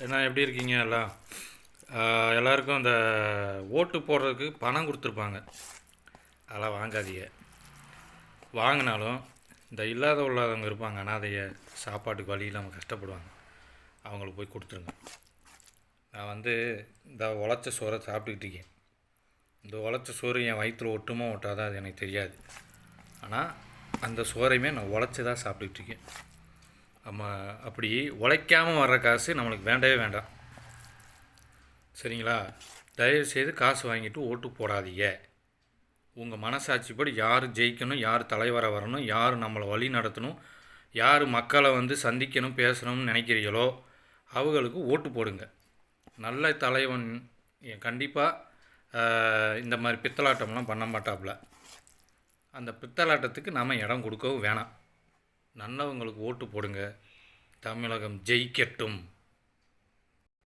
என்ன எப்படி இருக்கீங்க எல்லாம்? எல்லாருக்கும் இந்த ஓட்டு போடுறதுக்கு பணம் கொடுத்துருப்பாங்க. அதெல்லாம் வாங்காதீங்க. வாங்கினாலும் இந்த உள்ளாதவங்க இருப்பாங்க, அனாதைய சாப்பாட்டுக்கு வழி இல்லாமல் கஷ்டப்படுவாங்க. அவங்களுக்கு போய் கொடுத்துருங்க. நான் இந்த உழைச்ச சோறை சாப்பிட்டுக்கிட்டு இருக்கேன். இந்த உழைச்ச சோறு என் வயிற்றில் ஒட்டுமோ ஒட்டாதான் அது எனக்கு தெரியாது. ஆனால் அந்த சோறையுமே நான் உழைச்சி தான் சாப்பிட்டுக்கிட்டு இருக்கேன். நம்ம அப்படி உழைக்காமல் வர்ற காசு நம்மளுக்கு வேண்டவே வேண்டாம். சரிங்களா? தயவுசெய்து காசு வாங்கிட்டு ஓட்டு போடாதீங்க. உங்கள் மனசாட்சிப்படி யார் ஜெயிக்கணும், யார் தலைவராக வரணும், யார் நம்மளை வழி நடத்தணும், யார் மக்களை சந்திக்கணும் பேசணும்னு நினைக்கிறீங்களோ அவங்களுக்கு ஓட்டு போடுங்க. நல்ல தலைவன் கண்டிப்பாக இந்த மாதிரி பித்தலாட்டம்லாம் பண்ண மாட்டாப்புல. அந்த பித்தலாட்டத்துக்கு நம்ம இடம் கொடுக்கவும் வேணாம். நல்லவங்களுக்கு ஓட்டு போடுங்க. தமிழகம் ஜெயிக்கட்டும்.